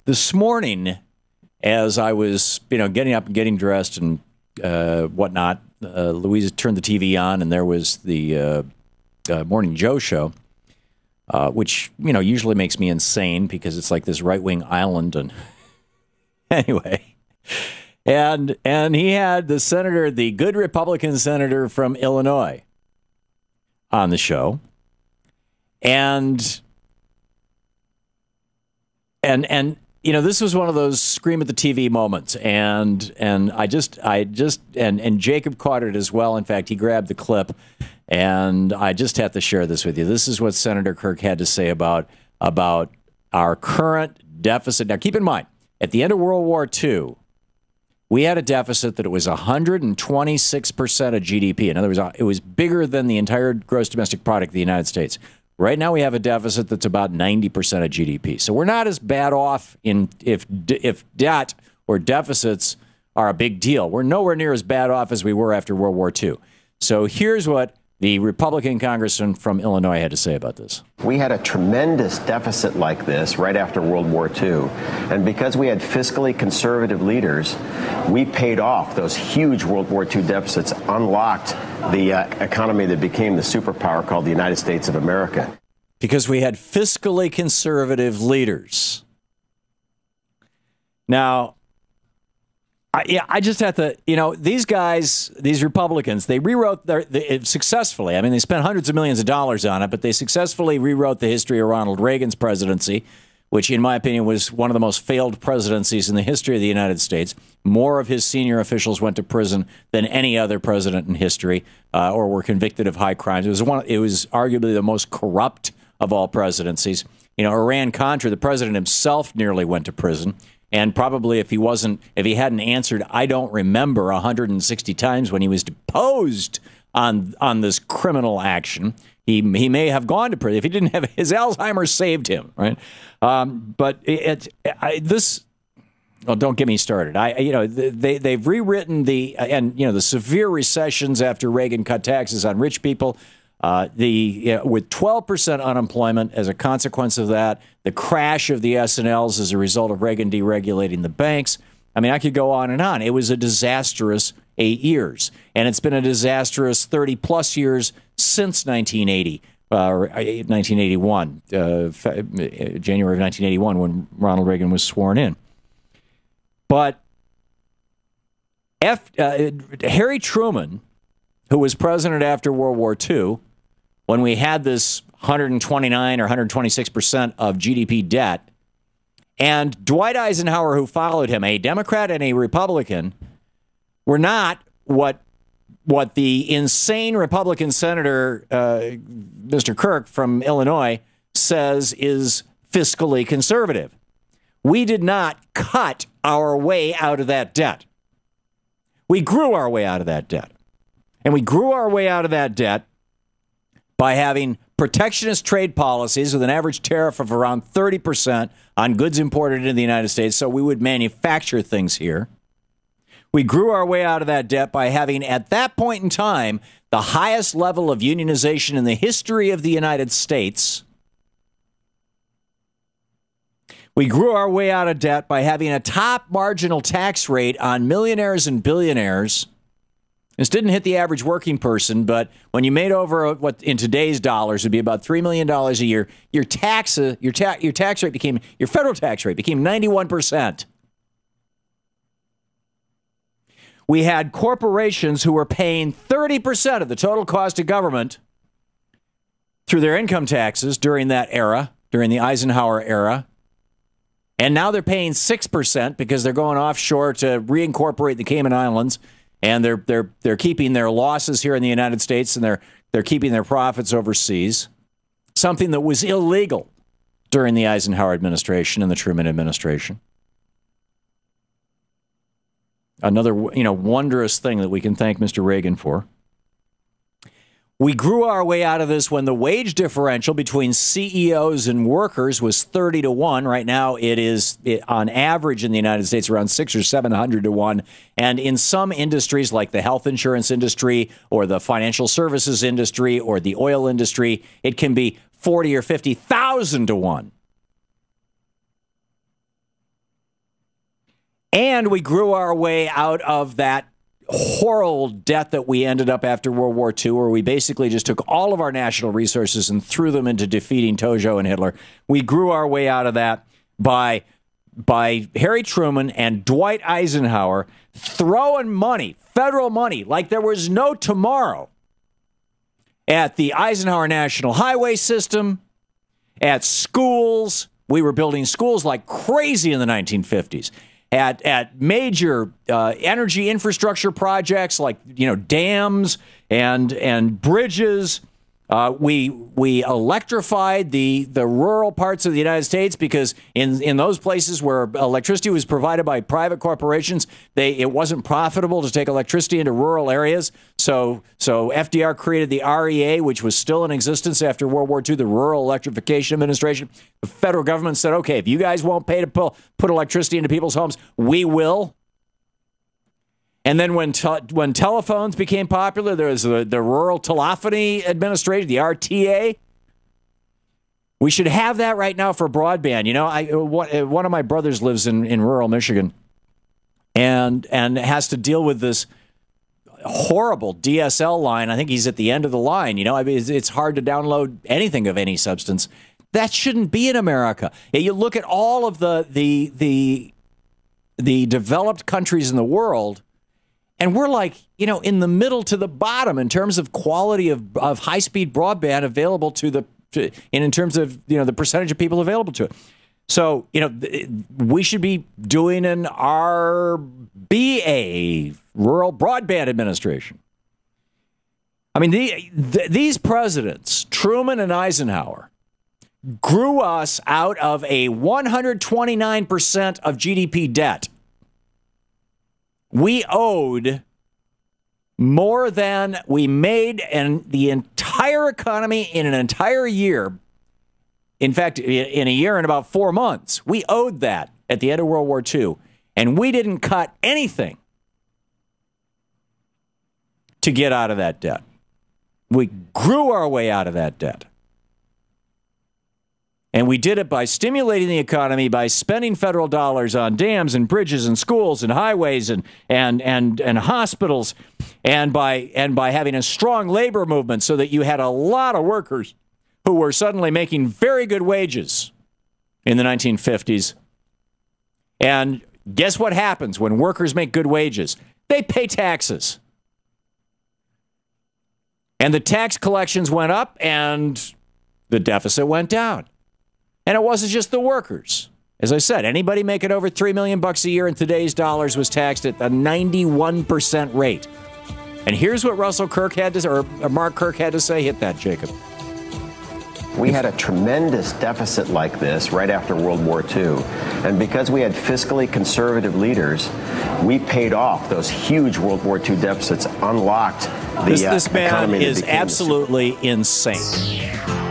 This morning, as I was, getting up and getting dressed and whatnot, Louisa turned the TV on, and there was the Morning Joe show, which, usually makes me insane because it's like this right-wing island. And anyway, and he had the senator, the good Republican senator from Illinois, on the show. And this was one of those scream at the TV moments, and Jacob caught it as well. In fact, he grabbed the clip, and I just have to share this with you. This is what Senator Kirk had to say about our current deficit. Now, keep in mind, at the end of World War II, we had a deficit that it was 126% of GDP. In other words, it was bigger than the entire gross domestic product of the United States. Right now, we have a deficit that's about 90% of GDP. So we're not as bad off if debt or deficits are a big deal. We're nowhere near as bad off as we were after World War II. So here's what the Republican congressman from Illinois had to say about this. We had a tremendous deficit like this right after World War II. And because we had fiscally conservative leaders, we paid off those huge World War II deficits, unlocked the economy that became the superpower called the United States of America. Because we had fiscally conservative leaders. Now, I just have to, these guys, these Republicans, they rewrote successfully. I mean, they spent hundreds of millions of dollars on it, but they successfully rewrote the history of Ronald Reagan's presidency, which, in my opinion, was one of the most failed presidencies in the history of the United States. More of his senior officials went to prison than any other president in history, or were convicted of high crimes. It was arguably the most corrupt of all presidencies. Iran-Contra, the president himself nearly went to prison. And probably if he hadn't answered, I don't remember, 160 times when he was deposed on this criminal action, he may have gone to prison if he didn't have his Alzheimer's saved him, right? But don't get me started. They've rewritten the severe recessions after Reagan cut taxes on rich people. With 12% unemployment as a consequence of that, the crash of the S&Ls as a result of Reagan deregulating the banks. I mean, I could go on and on. It was a disastrous 8 years, and it's been a disastrous 30-plus years since 1980, or 1981, January of 1981, when Ronald Reagan was sworn in. But Harry Truman, who was president after World War II, when we had this 129 or 126% of GDP debt, and Dwight Eisenhower, who followed him, a Democrat and a Republican, were not what the insane Republican senator, Mr. Kirk from Illinois, says is fiscally conservative. We did not cut our way out of that debt. We grew our way out of that debt. And we grew our way out of that debt by having protectionist trade policies with an average tariff of around 30% on goods imported into the United States, so we would manufacture things here. We grew our way out of that debt by having, at that point in time, the highest level of unionization in the history of the United States. We grew our way out of debt by having a top marginal tax rate on millionaires and billionaires. This didn't hit the average working person, but when you made over what in today's dollars would be about $3 million a year, your federal tax rate became 91%. We had corporations who were paying 30% of the total cost of government through their income taxes during that era, during the Eisenhower era. And now they're paying 6% because they're going offshore to reincorporate the Cayman Islands. And they're keeping their losses here in the United States, and they're keeping their profits overseas. Something that was illegal during the Eisenhower administration and the Truman administration. Another wondrous thing that we can thank Mr. Reagan for. We grew our way out of this when the wage differential between CEOs and workers was 30 to 1. Right now, it is on average in the United States around 600 or 700 to 1. And in some industries like the health insurance industry or the financial services industry or the oil industry, it can be 40 or 50,000 to 1. And we grew our way out of that horrible debt that we ended up after World War II, where we basically just took all of our national resources and threw them into defeating Tojo and Hitler. We grew our way out of that by Harry Truman and Dwight Eisenhower throwing money, federal money, like there was no tomorrow, at the Eisenhower National Highway System, at schools. We were building schools like crazy in the 1950s. At major energy infrastructure projects like dams and bridges. We electrified the rural parts of the United States because in those places where electricity was provided by private corporations, it wasn't profitable to take electricity into rural areas. So FDR created the REA, which was still in existence after World War II, the Rural Electrification Administration. The federal government said, okay, if you guys won't pay to put electricity into people's homes, we will. And then when telephones became popular, there was the Rural Telephony Administration, the RTA. We should have that right now for broadband. One of my brothers lives in rural Michigan and has to deal with this horrible DSL line. I think he's at the end of the line. It's hard to download anything of any substance. That shouldn't be in America. You look at all of the developed countries in the world, and we're like, in the middle to the bottom in terms of quality of high-speed broadband available in terms of, the percentage of people available to it. So, we should be doing an RBA, Rural Broadband Administration. I mean, these presidents, Truman and Eisenhower, grew us out of a 129% of GDP debt. We owed more than we made in the entire economy in an entire year. In fact, in a year and about 4 months, we owed that at the end of World War II. And we didn't cut anything to get out of that debt. We grew our way out of that debt. And we did it by stimulating the economy, by spending federal dollars on dams and bridges and schools and highways and hospitals, and by having a strong labor movement so that you had a lot of workers who were suddenly making very good wages in the 1950s. And guess what happens when workers make good wages? They pay taxes. And the tax collections went up and the deficit went down. And it wasn't just the workers. As I said, anybody making over $3 million a year in today's dollars was taxed at a 91% rate. And here's what Mark Kirk had to say. Hit that, Jacob. We had a tremendous deficit like this right after World War II. And because we had fiscally conservative leaders, we paid off those huge World War II deficits, unlocked the this man economy. Is absolutely insane.